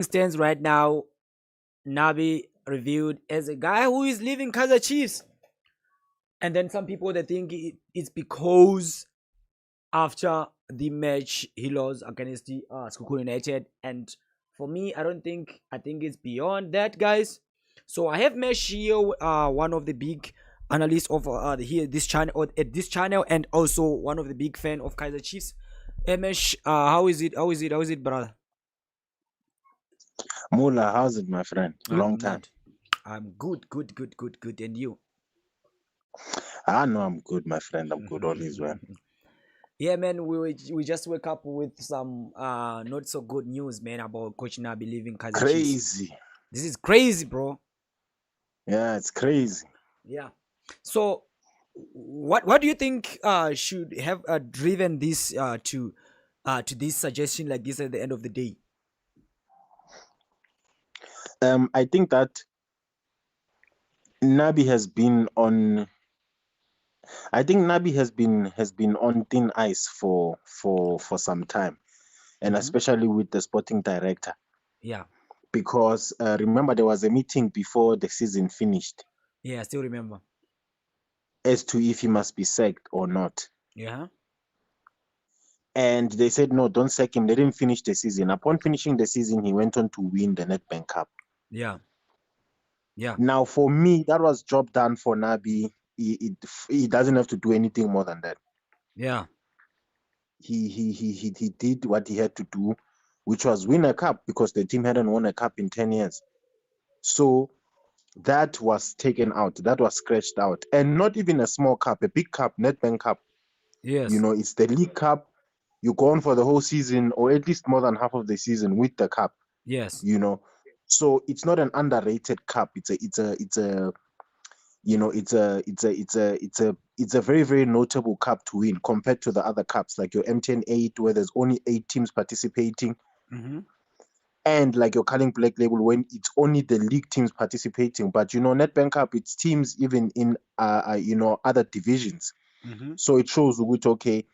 stands right now, Nabi reviewed as a guy who is leaving Kaizer Chiefs. And then some people they think it's because after the match he lost against the Skukuru United. And for me, I think it's beyond that, guys. So I have Mesh here, one of the big analysts of here this channel or at this channel, and also one of the big fan of Kaizer Chiefs. Hey Mesh, how is it? How is it? How is it, brother? Mula, how's it, my friend? Long I'm time. not. I'm good, good, good, good, good. And you? I know I'm good, my friend. I'm good. All is well. Yeah, man. We just wake up with some not so good news, man, about Coach Nabi leaving Kaizer Chiefs. Crazy. This is crazy, bro. Yeah, it's crazy. Yeah. So, what do you think should have driven this to this suggestion like this at the end of the day? I think that Nabi has been on. I think Nabi has been on thin ice for some time, and Mm-hmm. especially with the sporting director, Yeah. because remember there was a meeting before the season finished Yeah. I still remember. as to if he must be sacked or not. Yeah. And they said no, don't sack him. Let him finish the season. Upon finishing the season, he went on to win the Nedbank Cup. Yeah. Yeah. Now, for me, that was job done for Nabi. He doesn't have to do anything more than that. Yeah. He did what he had to do, which was win a cup because the team hadn't won a cup in 10 years. So that was taken out. That was scratched out. And not even a small cup, a big cup, Nedbank Cup. Yes. It's the League Cup. You go on for the whole season, or at least more than half of the season with the cup. Yes. You know, so it's not an underrated cup. It's a very, very notable cup to win compared to the other cups like your MTN 8 where there's only 8 teams participating, Mm-hmm. and like your Carling Black Label when it's only the league teams participating. But Nedbank Cup, it's teams even in other divisions. Mm-hmm. So it shows which, okay,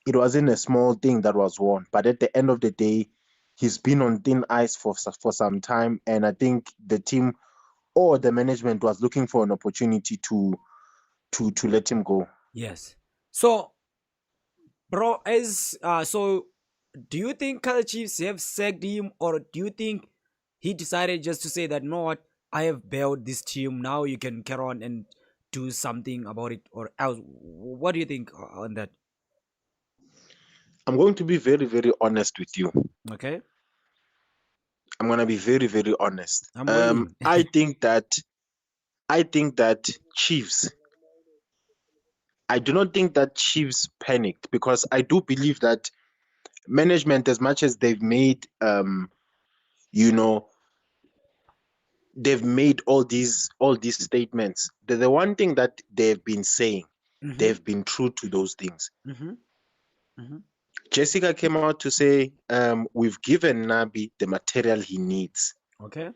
it wasn't a small thing that was won, but at the end of the day, he's been on thin ice for some time, and I think the team or the management was looking for an opportunity to let him go. Yes. So, bro, do you think Kaizer Chiefs have sacked him, or do you think he decided just to say that, no, what, I have bailed this team, now you can carry on and do something about it, or else? What do you think on that? I'm going to be very, very honest with you. Okay, I'm going to be very, very honest. I'm waiting. I think that Chiefs. I do not think that Chiefs panicked because I do believe that management, as much as you know, they've made all these statements. The one thing that they've been saying, Mm-hmm. they've been true to those things. Mm-hmm. Mm-hmm. Jessica came out to say, we've given Nabi the material he needs. Okay.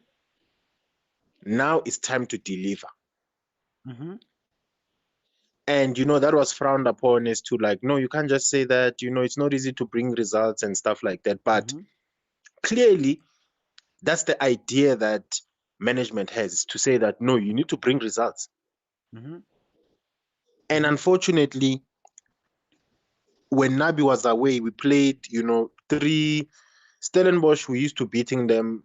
Now it's time to deliver. Mm-hmm. And that was frowned upon as to like, no, you can't just say that, it's not easy to bring results and stuff like that. But Mm-hmm. clearly, that's the idea that management has, is to say that no, you need to bring results. Mm-hmm. And unfortunately, when Nabi was away, we played, three Stellenbosch, we used to beating them.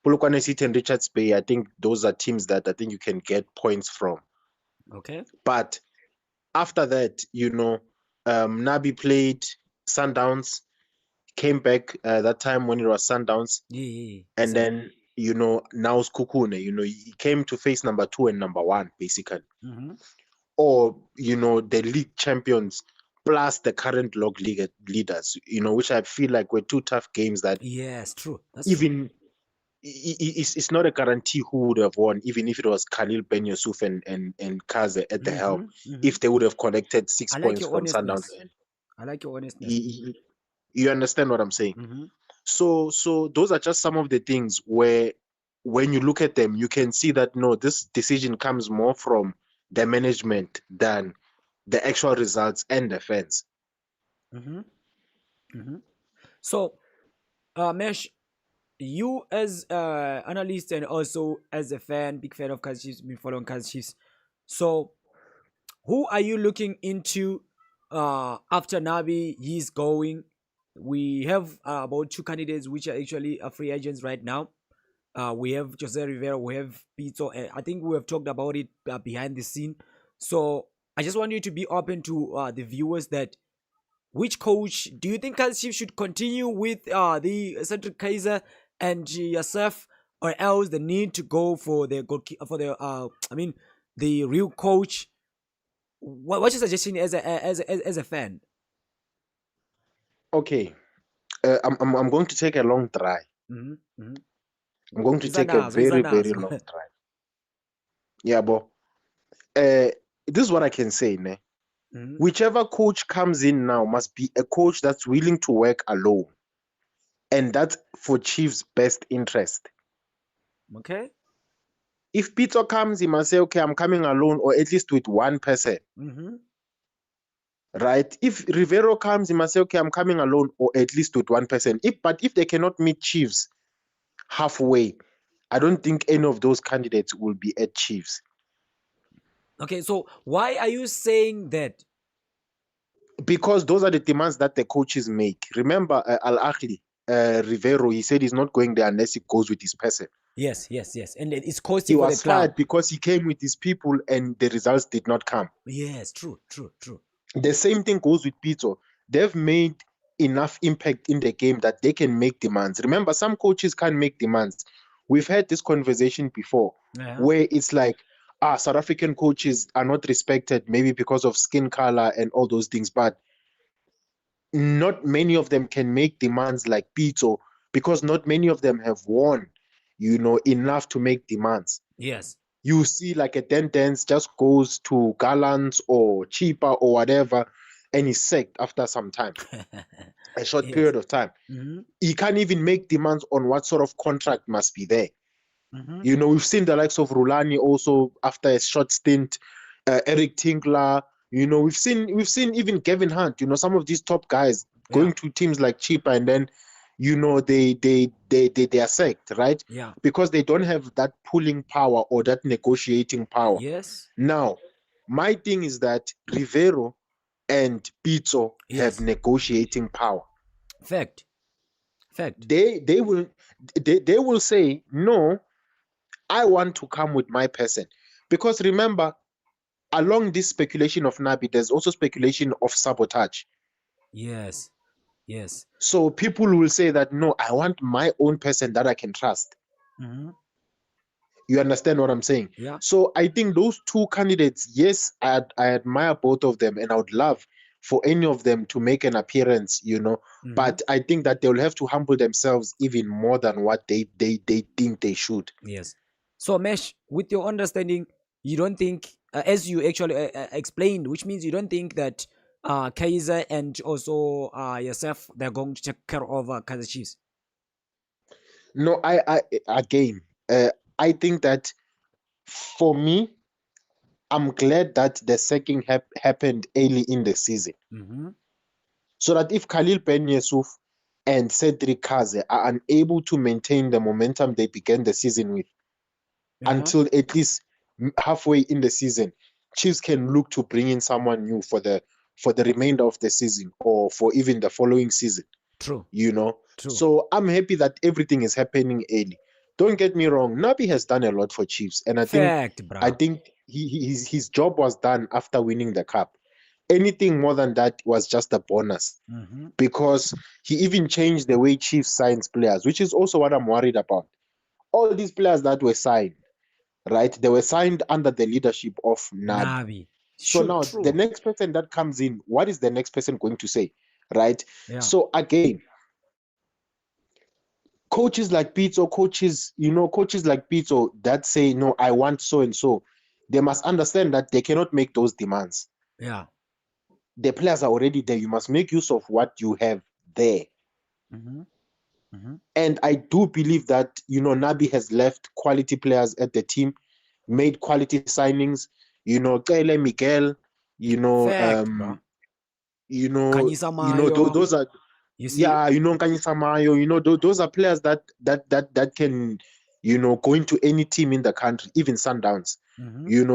Polokwane City and Richards Bay, I think those are teams that I think you can get points from. Okay. But after that, Nabi played Sundowns, came back that time when it was Sundowns, Yeah, yeah, yeah. and then now it's Kukune. He came to face number 2 and number 1 basically, Mm-hmm. or the league champions plus the current log league leaders. Which I feel like were two tough games that Yes, true. That's true. even it's not a guarantee who would have won, even if it was Khalil Ben Yusuf and Kaze at the Mm-hmm. helm, Mm-hmm. if they would have collected six I like points your from Sundowns. honestness. I like your honestness. You understand what I'm saying? Mm-hmm. So those are just some of the things where when you look at them, you can see that no, this decision comes more from the management than the actual results and the fans. Mm-hmm. Mm-hmm. So, Mesh, you as analyst and also as a fan, big fan of Kaizer Chiefs, been following Kaizer Chiefs. So who are you looking into after Nabi he's going? We have about two candidates which are actually free agents right now. We have Jose Riveiro, we have Pizzo. I think we have talked about it behind the scene. So I just want you to be open to the viewers that which coach do you think Kaizer Chiefs should continue with the Cedric Kaiser and Yasef, or else the need to go for the for the the real coach? What's your suggestion as a fan? Okay, I'm going to take a long drive. Mm-hmm. Mm-hmm. I'm going to take a very, very long drive. Yeah, but this is what I can say, ne? Mm-hmm. Whichever coach comes in now must be a coach that's willing to work alone. And that's for Chiefs' best interest. Okay. If Peter comes, he must say, okay, I'm coming alone, or at least with one person. Mm-hmm. Right? If Riveiro comes, he must say, okay, I'm coming alone, or at least with one person. But if they cannot meet Chiefs halfway, I don't think any of those candidates will be at Chiefs. Okay, so why are you saying that? Because those are the demands that the coaches make. Remember, Al Ahly, Riveiro, he said he's not going there unless he goes with his person. Yes, and it's costing He for the was club. fired because he came with his people and the results did not come. Yes, true. The same thing goes with Pizzo. They've made enough impact in the game that they can make demands. Remember, some coaches can't make demands. We've had this conversation before where it's like, South African coaches are not respected, maybe because of skin color and all those things, but not many of them can make demands like Pizzo because not many of them have won, enough to make demands. Yes. You see, like a Dance just goes to Gallants or Cheaper or whatever, and he's sacked after some time, a short period of time. Mm-hmm. He can't even make demands on what sort of contract must be there. Mm-hmm. We've seen the likes of Rulani also after a short stint, Eric Tinkler. We've seen even Kevin Hunt. Some of these top guys going to teams like Cheaper, and then they are sacked, right? Yeah. Because they don't have that pulling power or that negotiating power. Yes. Now, my thing is that Riveiro and Pizzo have negotiating power. Fact. They will say, no, I want to come with my person. Because remember, along this speculation of Nabi, there's also speculation of sabotage. Yes. So people will say that, no, I want my own person that I can trust. Mm-hmm. You understand what I'm saying? Yeah. So I think those two candidates, yes, I admire both of them, and I would love for any of them to make an appearance, Mm-hmm. But I think that they'll have to humble themselves even more than what they think they should. Yes. So Mesh, with your understanding, you don't think, as you actually explained, which means you don't think that Kaizer and also yourself, they're going to take care of Kaizer Chiefs? No, I think that for me, I'm glad that the sacking happened early in the season. Mm-hmm. So that if Khalil Ben Yusuf and Cedric Kaizer are unable to maintain the momentum they began the season with until at least halfway in the season, Chiefs can look to bring in someone new for the remainder of the season or for even the following season. True. So I'm happy that everything is happening early. Don't get me wrong, Nabi has done a lot for Chiefs, and I think his job was done after winning the cup. Anything more than that was just a bonus, because he even changed the way Chiefs signs players, which is also what I'm worried about. All these players that were signed, right? They were signed under the leadership of Nabi. So now the next person that comes in, what is the next person going to say, right? Yeah. So again, coaches like Pizzo, coaches like Pizzo that say, no, I want so and so, they must understand that they cannot make those demands. Yeah. The players are already there. You must make use of what you have there. And I do believe that, Nabi has left quality players at the team, made quality signings, Kele Miguel, those are You see? Yeah, Kanye Samayo, those are players that can, go into any team in the country, even Sundowns.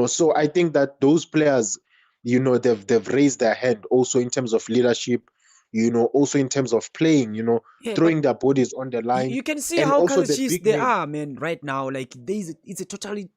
So I think that those players, they've raised their hand also in terms of leadership, also in terms of playing, Yeah, but throwing their bodies on the line, you can see and how also Kaizer the Chiefs big they name. are, man, right now. Like it's a totally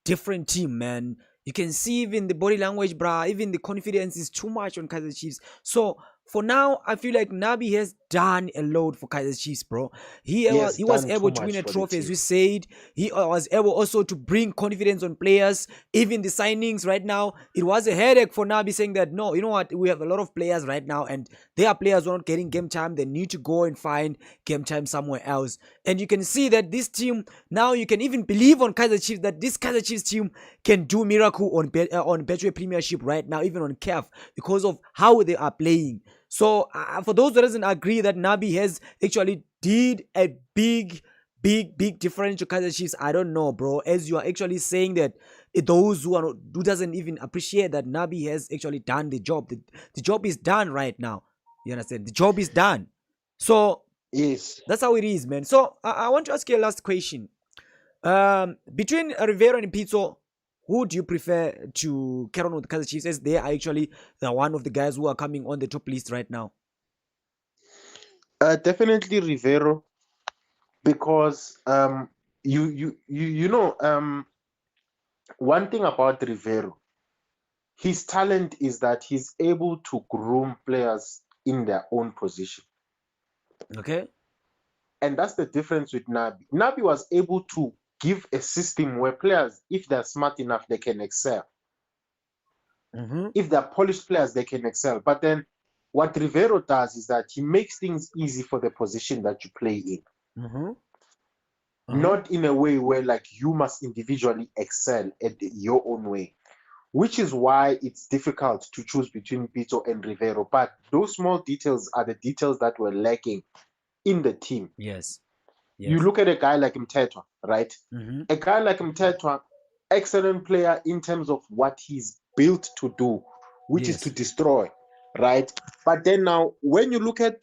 different team, man. You can see even the body language, bruh, even the confidence is too much on Kaizer Chiefs. So for now, I feel like Nabi has done a lot for Kaizer Chiefs, bro. He He has was done too able to win much a for the trophy, as team. we said. He was able also to bring confidence on players. Even the signings right now, it was a headache for Nabi saying that, no, you know what, we have a lot of players right now, and they are players who are not getting game time. They need to go and find game time somewhere else. And you can see that this team, now you can even believe on Kaizer Chiefs that this Kaizer Chiefs team can do miracle on Betway Premiership right now, even on CAF, because of how they are playing. So for those that doesn't agree that Nabi has actually did a big difference to Kaizer Chiefs, I don't know, bro. As you are actually saying that those who doesn't even appreciate that Nabi has actually done the job. The job is done right now. You understand? The job is done. So Yes. that's how it is, man. So I want to ask you a last question. Between Riveiro and Pizzo, who do you prefer to carry on with Kaizer Chiefs, as they are actually one of the guys who are coming on the top list right now? Definitely Riveiro, because one thing about Riveiro, his talent is that he's able to groom players in their own position. Okay. And that's the difference with Nabi. Nabi was able to give a system where players, if they're smart enough, they can excel. Mm-hmm. If they're polished players, they can excel. But then what Riveiro does is that he makes things easy for the position that you play in. Mm-hmm. Uh-huh. Not in a way where like you must individually excel at your own way, which is why it's difficult to choose between Pito and Riveiro. But those small details are the details that were lacking in the team. Yes. You Yes. look at a guy like Mtetwa, right? Mm-hmm. A guy like Mtetwa, excellent player in terms of what he's built to do, which is to Yes. destroy, right? But then now, when you look at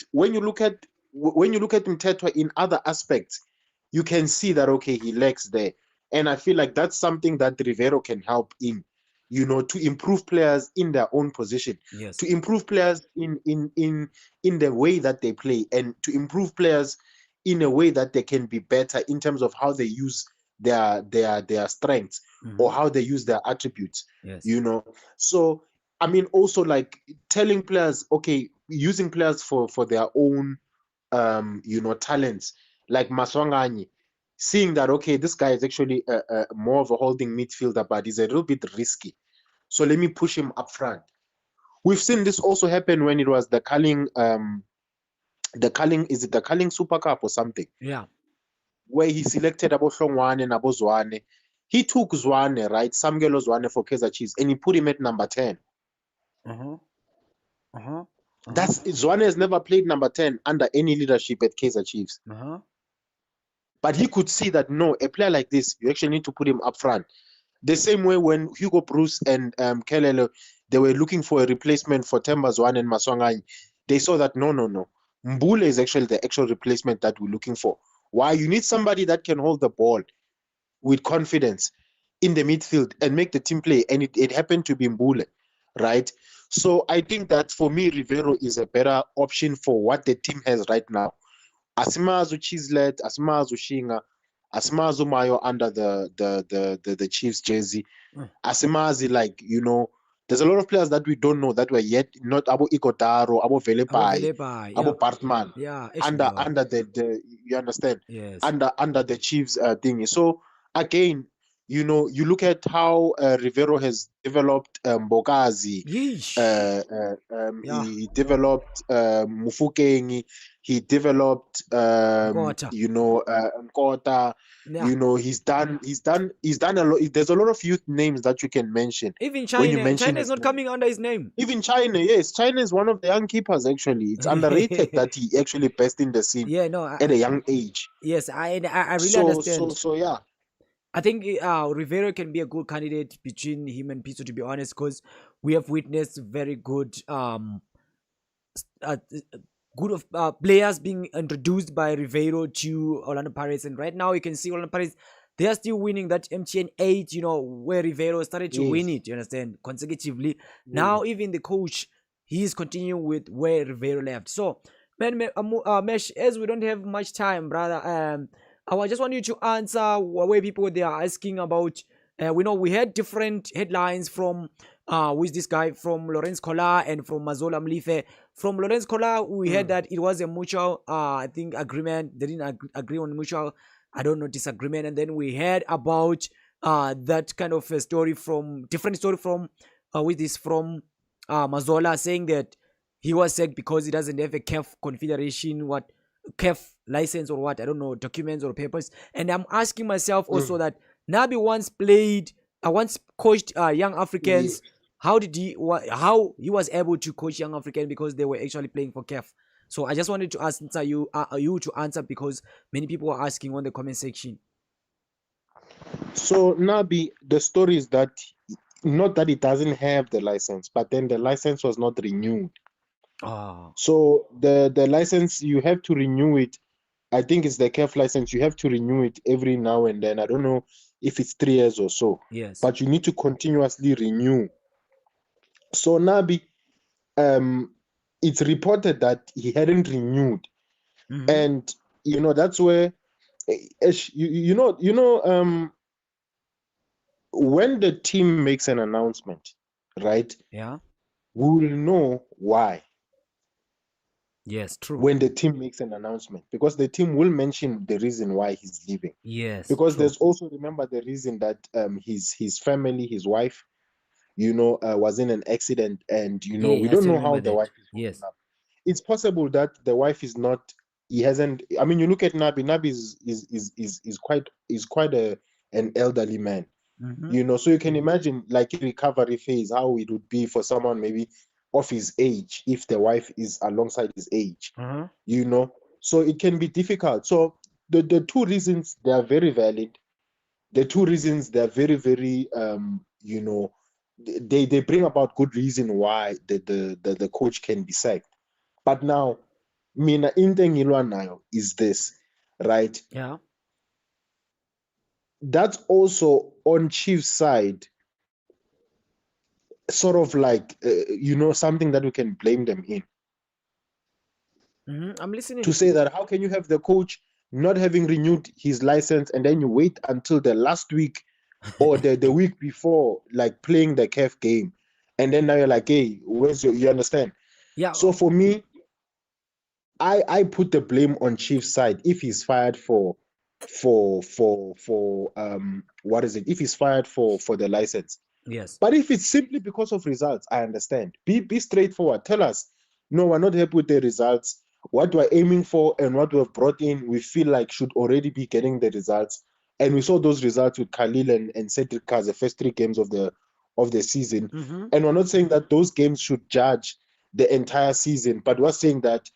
Mtetwa in other aspects, you can see that okay, he lacks there, and I feel like that's something that Rivero can help in, to improve players in their own position, Yes. to improve players in the way that they play, and to improve players in a way that they can be better in terms of how they use their strengths, Mm-hmm. or how they use their attributes. Yes. So I mean, also like telling players, okay, using players for their own talents, like Maswanganyi, seeing that okay, this guy is actually more of a holding midfielder, but he's a little bit risky, so let me push him up front. We've seen this also happen when it was is it the Carling Super Cup or something, Yeah. where he selected Abo Hlongwane and Abo Zwane. He took Zwane, right, Samgelo Zwane for Kaizer Chiefs, and he put him at number 10. Uh-huh. Uh-huh. Uh-huh. That's Zwane has never played number 10 under any leadership at Kaizer Chiefs. Uh-huh. But he could see that no, a player like this, you actually need to put him up front. The same way when Hugo Bruce and Kelele, they were looking for a replacement for Temba Zwane and Maswanganyi, they saw that no. Mbule is actually the actual replacement that we're looking for. Why? You need somebody that can hold the ball with confidence in the midfield and make the team play. And it happened to be Mbule, right? So I think that for me, Riveiro is a better option for what the team has right now. Asimazu Chislet, Asimazu Shinga, Asimazu Mayo under the Chiefs jersey. Mm. Asimazi, like, there's a lot of players that we don't know that were yet not Abo Ikotaro, Abo Abo Velepai, Velepa. Yeah. Abo Bartman, Yeah. under Eshendor. the you understand, Yes. under the Chiefs thingy. So again, you look at how Rivero has developed Bogazi, Yeesh. Yeah. he developed Mufukeng, he developed Nkota. Nkota. Yeah. He's done a lot. There's a lot of youth names that you can mention Even when you China. mention China is his not name. coming under his name. Even China, yes, China is one of the young keepers. Actually, it's underrated that he actually burst in the scene Yeah. No. at a young age. Yes. I really So understand. so yeah. I think Rivero can be a good candidate between him and Pizzo, to be honest, because we have witnessed very good good of players being introduced by Riveiro to Orlando Pirates, and right now you can see Orlando Pirates, they are still winning that MTN 8, where Riveiro started to win Yes. it, you understand, consecutively. Yes. Now even the coach, he's continuing with where Riveiro left. So, man, Mesh, as we don't have much time, brother, I just want you to answer where people they are asking about. We know we had different headlines from with this guy from Lawrence Kola and from Mazola Mlife. From Lawrence Kola, we heard that it was a mutual, I think, agreement. They didn't agree on mutual, I don't know, disagreement. And then we heard about that kind of a story from different story from with this from Mazola saying that he was sacked because he doesn't have a CAF confederation, what CAF license or what, I don't know, documents or papers. And I'm asking myself also that Nabi once coached young Africans. Yes. How he was able to coach young Africans because they were actually playing for CAF. So I just wanted to answer you to answer because many people are asking on the comment section. So Nabi, the story is that not that it doesn't have the license, but then the license was not renewed. Ah, So the license, you have to renew it. I think it's the CAF license. You have to renew it every now and then. I don't know if it's 3 years or so, yes. but you need to continuously renew. So Nabi, it's reported that he hadn't renewed, and that's where when the team makes an announcement, right? Yeah. We will know why Yes, true. when the team makes an announcement, because the team will mention the reason why he's leaving. Yes, Because true. there's also, remember, the reason that his family, his wife, was in an accident, and Yeah, we I don't still know remember how the that. wife is holding Yes. up. It's possible that the wife is not. He hasn't. I mean, you look at Nabi. Nabi is quite an elderly man. So you can imagine, like, a recovery phase, how it would be for someone maybe of his age if the wife is alongside his age. So it can be difficult. So the two reasons, they are very valid. The two reasons, they're very, very they bring about good reason why the coach can be sacked. But now, mina into engilwa nayo is this, right? Yeah. That's also on Chiefs side, sort of like something that we can blame them in, I'm listening. to say that how can you have the coach not having renewed his license, and then you wait until the last week or the week before, like playing the CAF game, and then now you're like, hey, you understand? Yeah. So for me, I put the blame on Chief's side if he's fired for what is it? If he's fired for the license. Yes. But if it's simply because of results, I understand. Be straightforward. Tell us, no, we're not happy with the results. What we're aiming for and what we've brought in, we feel like should already be getting the results. And we saw those results with Khalil and Cedric Kaz, the first 3 games of the season. And we're not saying that those games should judge the entire season, but we're saying that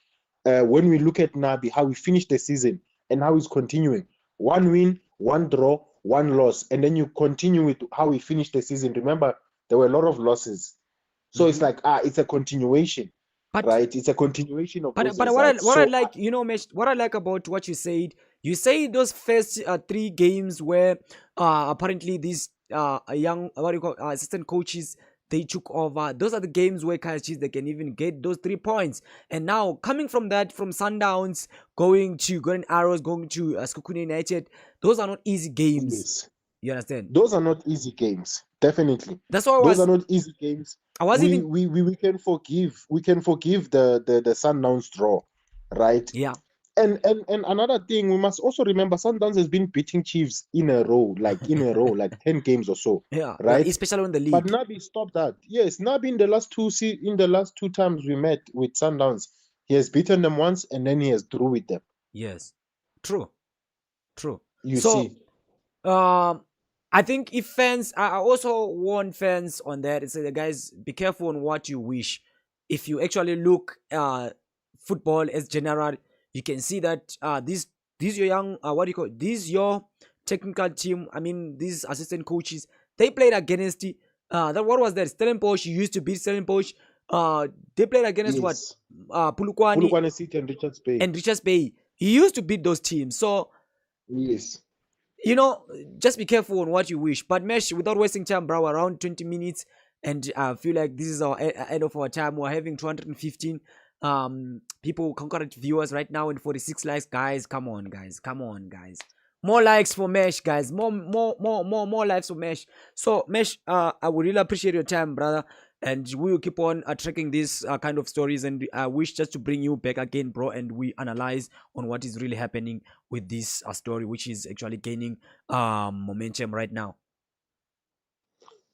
when we look at Nabi, how he finished the season and how he's continuing, 1 win, 1 draw, 1 loss, and then you continue with how he finished the season. Remember, there were a lot of losses, so it's like it's a continuation, But right? It's a continuation of those but what results. I So like, Mesh, what I like about what you say those first 3 games where apparently these young what do you call assistant coaches they took over. Those are the games where Kaizer Chiefs they can even get those 3 points. And now coming from that, from Sundowns going to Golden Arrows, going to Skukuni United, those are not easy games. yes, You understand? those are not easy games. Definitely, That's why those are not easy games. I was We even we we, we can forgive. We can forgive the Sundowns draw, right? yeah. And another thing, we must also remember Sundowns has been beating Chiefs in a row, like 10 games or so, Yeah, right? especially on the But league. Nabi stopped that. Yes, Nabi in the last 2 times we met with Sundowns, he has beaten them once and then he has drew with them. Yes, true. You So see, I think if fans, I also warn fans on that and say, guys, be careful on what you wish. If you actually look football as general, you can see that these your young what do you call it? These your technical team. I mean, these assistant coaches they played against the that what was that Stellenbosch? You used to beat Stellenbosch. They played against what? Yes. Pulukwani Polokwane City and Richards Bay. and Richards Bay. He used to beat those teams. So, Yes. you know, just be careful on what you wish. But Mesh, without wasting time, bro, around 20 minutes, and I feel like this is our end of our time. We're having 215 people, concurrent viewers right now, and 46 likes. Guys, come on, guys, come on, guys. More likes for Mesh, guys. More likes for Mesh. So, Mesh, I would really appreciate your time, brother. And we will keep on tracking these kind of stories. And I wish just to bring you back again, bro. And we analyze on what is really happening with this story, which is actually gaining momentum right now.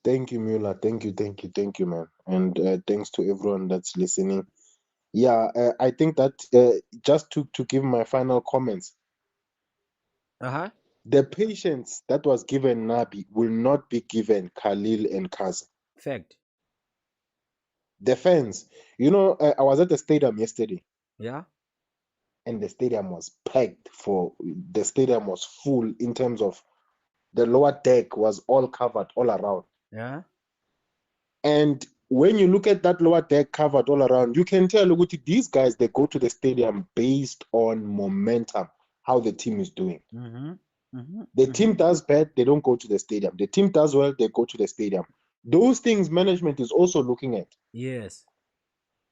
Thank you, Mueller. Thank you, man. And thanks to everyone that's listening. Yeah, I think that just to give my final comments, Uh-huh. the patience that was given Nabi will not be given Khalil and Kaizer. Fact. The fans, you know, I was at the stadium yesterday, Yeah. and the stadium was packed. The stadium was full in terms of the lower deck was all covered all around. Yeah. And when you look at that lower deck covered all around, you can tell, look, these guys, they go to the stadium based on momentum, how the team is doing. Mm-hmm. Mm-hmm. The team does bad, they don't go to the stadium. The team does well, they go to the stadium. Those things management is also looking at. Yes.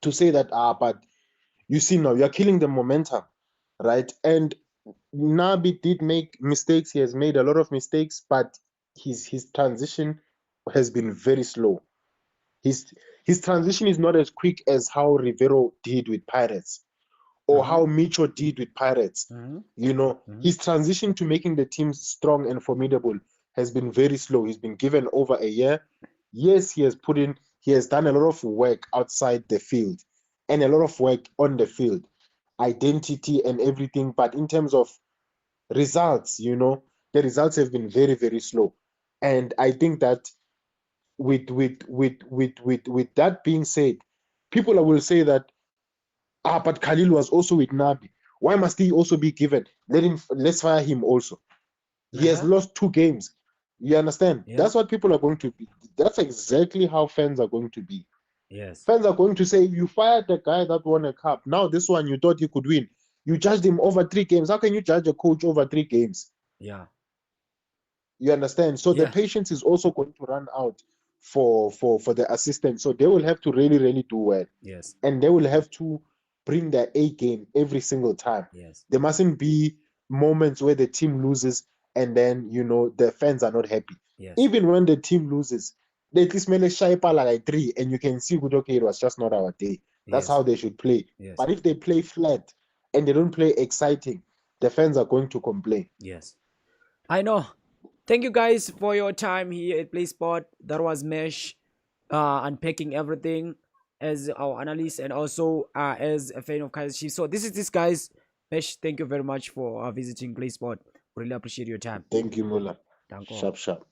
To say that, but you see now, you're killing the momentum, right? And Nabi did make mistakes. He has made a lot of mistakes, but his transition has been very slow. His transition is not as quick as how Riveiro did with Pirates or how Micho did with Pirates. Mm-hmm. You know, his transition to making the team strong and formidable has been very slow. He's been given over a year. Yes, he has done a lot of work outside the field and a lot of work on the field, identity and everything. But in terms of results, you know, the results have been very, very slow. And I think that with that being said, people will say that but Khalil was also with Nabi. Why must he also be given? Let's fire him also. He has lost 2 games. You understand? Yeah. That's what people are going to be. That's exactly how fans are going to be. Yes. Fans are going to say, you fired the guy that won a cup. Now this one you thought you could win. You judged him over 3 games. How can you judge a coach over 3 games? Yeah. You understand? So the Yeah. patience is also going to run out for the assistant. So they will have to really, really do well. Yes. And they will have to bring their A game every single time. Yes. There mustn't be moments where the team loses and then, you know, the fans are not happy. Yes. Even when the team loses, they at least make shy like 3 and you can see, good, okay, it was just not our day. That's Yes. how they should play. Yes. But if they play flat and they don't play exciting, the fans are going to complain. Yes. I know. Thank you guys for your time here at Playspot. That was Mesh unpacking everything as our analyst and also as a fan of Kaizer Chiefs. So this is this guys. Mesh, thank you very much for visiting Playspot. Really appreciate your time. Thank you, Mullah. Danko. Sharp.